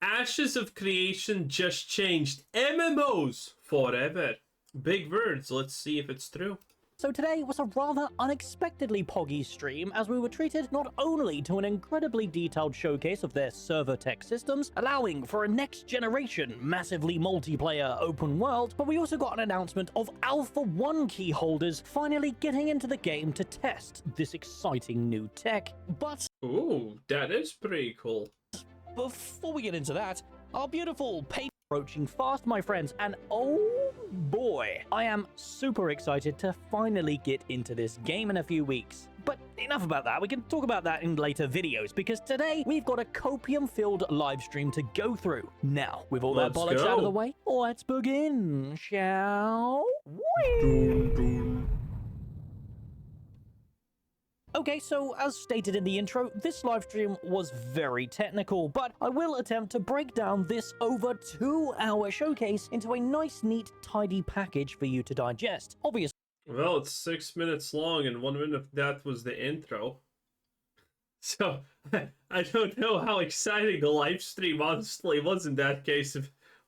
Ashes of Creation just changed MMOs forever. Big words, let's see if it's true. So today was a rather unexpectedly poggy stream, as we were treated not only to an incredibly detailed showcase of their server tech systems, allowing for a next-generation, massively multiplayer open world, but we also got an announcement of Alpha 1 key holders finally getting into the game to test this exciting new tech. But Ooh, that is pretty cool. before we get into that, our beautiful pay approaching fast, my friends, and oh boy, I am super excited to finally get into this game in a few weeks. But enough about that, we can talk about that in later videos, because today we've got a copium-filled live stream to go through. Now, with all that bollocks out of the way, let's begin, shall we? Okay, so as stated in the intro, this livestream was very technical, but I will attempt to break down this over 2-hour showcase into a nice, neat, tidy package for you to digest. Obviously, well, it's 6 minutes long, and 1 minute of that was the intro. So, I don't know how exciting the live stream honestly was in that case.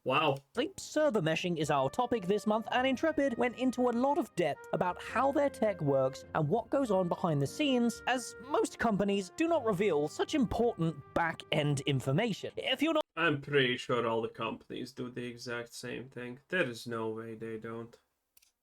Wow. Server meshing is our topic this month, and Intrepid went into a lot of depth about how their tech works and what goes on behind the scenes, as most companies do not reveal such important back-end information. If you're not I'm pretty sure all the companies do the exact same thing. There is no way they don't.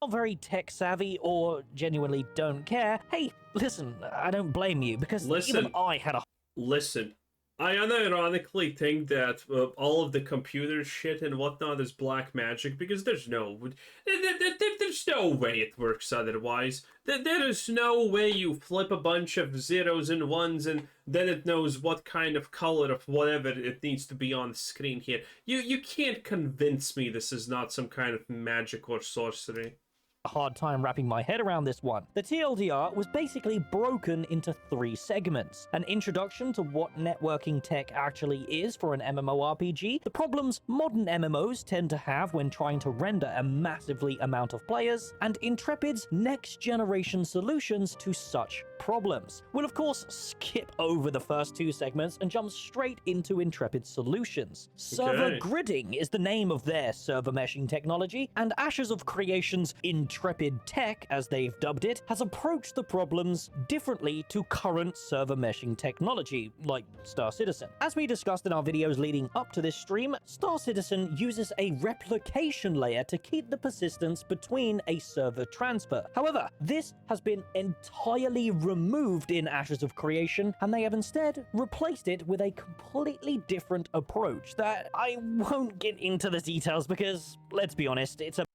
very tech savvy or genuinely don't care, hey, listen, I don't blame you, because even I had a... Listen. I unironically think that all of the computer shit and whatnot is black magic, because there's no way it works otherwise. There is no way you flip a bunch of zeros and ones and then it knows what kind of color of whatever it needs to be on the screen here. You can't convince me this is not some kind of magic or sorcery. Hard time wrapping my head around this one. The TLDR was basically broken into 3 segments. An introduction to what networking tech actually is for an MMORPG, the problems modern MMOs tend to have when trying to render a massively amount of players, and Intrepid's next-generation solutions to such problems. We'll of course skip over the first 2 segments and jump straight into Intrepid's solutions. Server gridding is the name of their server meshing technology, and Ashes of Creation's Intrepid Tech, as they've dubbed it, has approached the problems differently to current server meshing technology, like Star Citizen. As we discussed in our videos leading up to this stream, Star Citizen uses a replication layer to keep the persistence between a server transfer. However, this has been entirely removed in Ashes of Creation, and they have instead replaced it with a completely different approach that I won't get into the details because, let's be honest, it's a...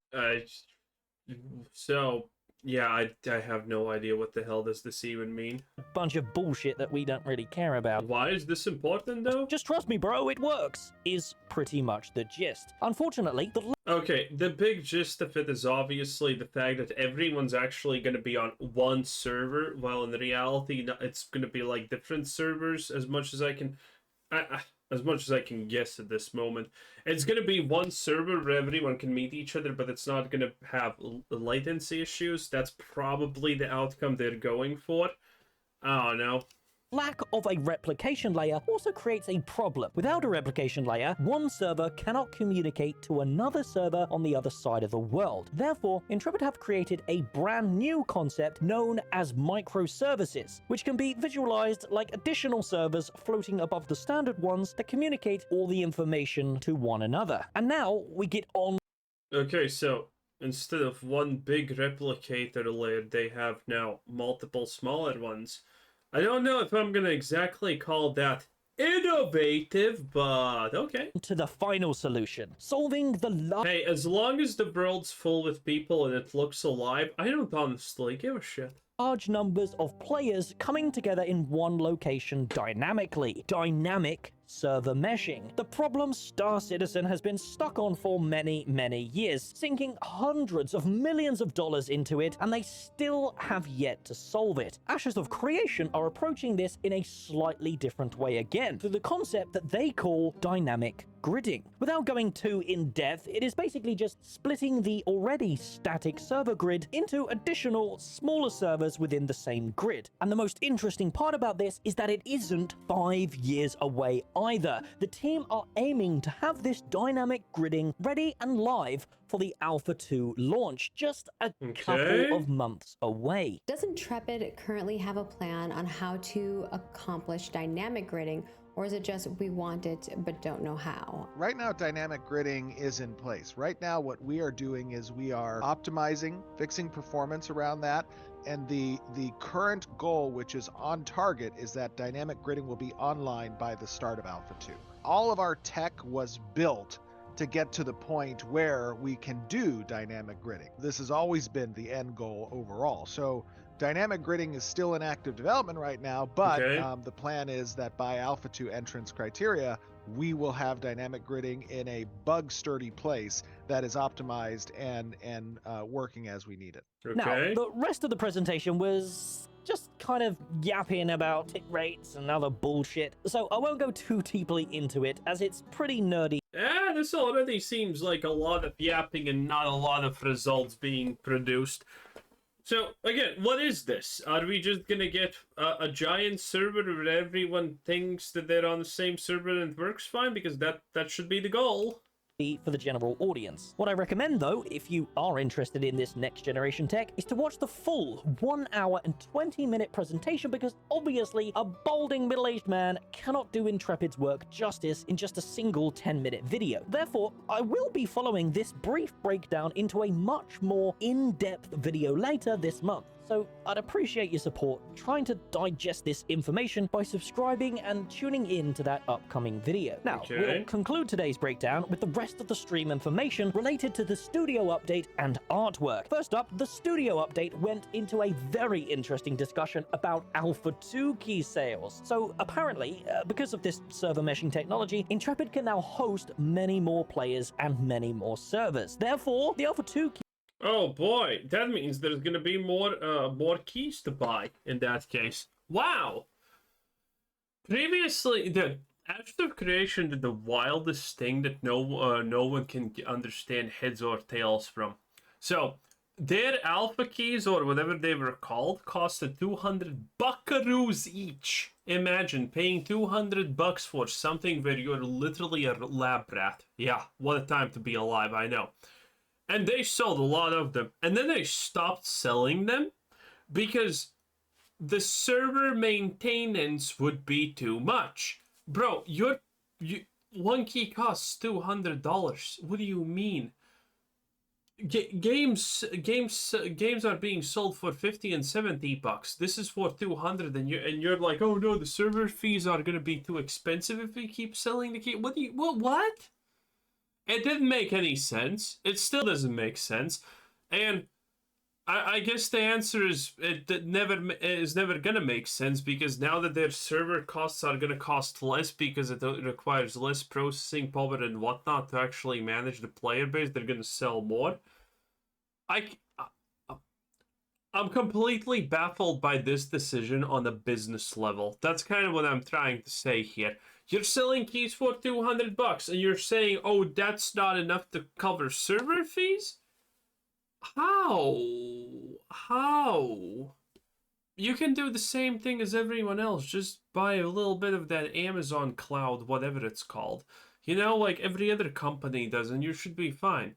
So, yeah, I have no idea what the hell does this even mean. Bunch of bullshit that we don't really care about. Why is this important, though? Just trust me, bro, it works, is pretty much the gist. Unfortunately, okay, the big gist of it is obviously the fact that everyone's actually going to be on one server, while in reality, it's going to be like different servers, as much as I can... as much as I can guess at this moment. It's going to be one server where everyone can meet each other, but it's not going to have latency issues. That's probably the outcome they're going for. I don't know. Lack of a replication layer also creates a problem. Without a replication layer, one server cannot communicate to another server on the other side of the world. Therefore, Intrepid have created a brand new concept known as microservices, which can be visualized like additional servers floating above the standard ones that communicate all the information to one another. And now we get on... Okay, so instead of one big replicator layer, they have now multiple smaller ones. I don't know if I'm gonna exactly call that innovative, but okay. To the final solution, solving the Hey, as long as the world's full with people and it looks alive, I don't honestly give a shit. Large numbers of players coming together in one location dynamically. Dynamic server meshing. The problem Star Citizen has been stuck on for many, many years, sinking hundreds of millions of dollars into it, and they still have yet to solve it. Ashes of Creation are approaching this in a slightly different way again, through the concept that they call dynamic gridding. Without going too in-depth, it is basically just splitting the already static server grid into additional, smaller servers within the same grid. And the most interesting part about this is that it isn't 5 years away either. The team are aiming to have this dynamic gridding ready and live for the Alpha 2 launch, just a couple of months away. Does Intrepid currently have a plan on how to accomplish dynamic gridding, or is it just we want it but don't know how? Right now, dynamic gridding is in place. Right now, what we are doing is we are optimizing, fixing performance around that. And the current goal, which is on target, is that dynamic gridding will be online by the start of Alpha 2. All of our tech was built to get to the point where we can do dynamic gridding. This has always been the end goal overall. So dynamic gridding is still in active development right now, but the plan is that by Alpha 2 entrance criteria, we will have dynamic gridding in a bug-sturdy place that is optimized and working as we need it. Now, the rest of the presentation was just kind of yapping about tick rates and other bullshit, so I won't go too deeply into it, as it's pretty nerdy. Yeah, this already seems like a lot of yapping and not a lot of results being produced. So, again, what is this? Are we just gonna get a giant server where everyone thinks that they're on the same server and it works fine? Because that should be the goal. For the general audience. What I recommend, though, if you are interested in this next generation tech, is to watch the full 1 hour and 20-minute presentation, because obviously a balding middle-aged man cannot do Intrepid's work justice in just a single 10-minute video. Therefore, I will be following this brief breakdown into a much more in-depth video later this month. So I'd appreciate your support trying to digest this information by subscribing and tuning in to that upcoming video. Now, we'll conclude today's breakdown with the rest of the stream information related to the studio update and artwork. First up, the studio update went into a very interesting discussion about Alpha 2 key sales. So apparently, because of this server meshing technology, Intrepid can now host many more players and many more servers. Therefore, the Alpha 2 key Oh boy, that means there's gonna be more keys to buy in that case. Wow! Previously, the After Creation did the wildest thing that no one can understand heads or tails from. So, their alpha keys, or whatever they were called, costed 200 buckaroos each. Imagine paying 200 bucks for something where you're literally a lab rat. Yeah, what a time to be alive, I know. And they sold a lot of them. And then they stopped selling them because the server maintenance would be too much. Bro, one key costs $200. What do you mean? Games are being sold for 50 and 70 bucks. This is for 200, and you're like, oh no, the server fees are gonna be too expensive if we keep selling the key. What? It didn't make any sense. It still doesn't make sense. And I guess the answer is it never going to make sense, because now that their server costs are going to cost less because it requires less processing power and whatnot to actually manage the player base, they're going to sell more. I'm completely baffled by this decision on a business level. That's kind of what I'm trying to say here. You're selling keys for 200 bucks and you're saying, oh, that's not enough to cover server fees? How? You can do the same thing as everyone else. Just buy a little bit of that Amazon cloud, whatever it's called. You know, like every other company does, and you should be fine.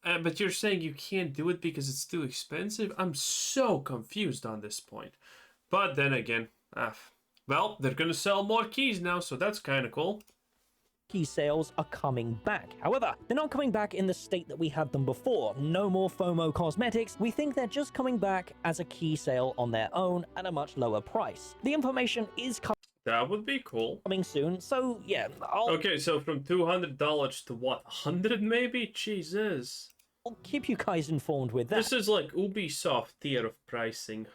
But you're saying you can't do it because it's too expensive? I'm so confused on this point. But then again, well, they're going to sell more keys now, so that's kind of cool. Key sales are coming back. However, they're not coming back in the state that we had them before. No more FOMO cosmetics. We think they're just coming back as a key sale on their own at a much lower price. The information is that would be cool. Coming soon, so yeah. Okay, so from $200 to what, 100 maybe? Jesus. I'll keep you guys informed with that. This is like Ubisoft tier of pricing.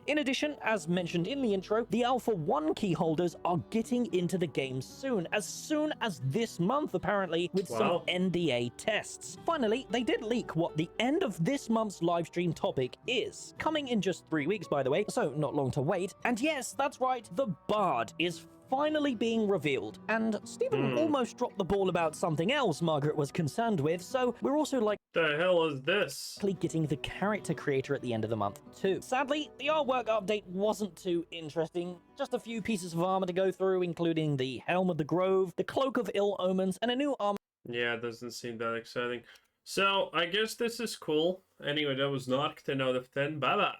In addition, as mentioned in the intro, the Alpha 1 key holders are getting into the game soon as this month apparently, with some NDA tests. Finally, they did leak what the end of this month's livestream topic is. Coming in just 3 weeks, by the way, so not long to wait. And yes, that's right, the Bard is finally being revealed. And Stephen almost dropped the ball about something else Margaret was concerned with, so we're also The hell is this? getting the character creator at the end of the month too. Sadly, the artwork update wasn't too interesting. Just a few pieces of armor to go through, including the Helm of the Grove, the Cloak of Ill Omens, and a new armor. Yeah, it doesn't seem that exciting. So, I guess this is cool. Anyway, that was Knocked, 10 out of 10. Bye-bye.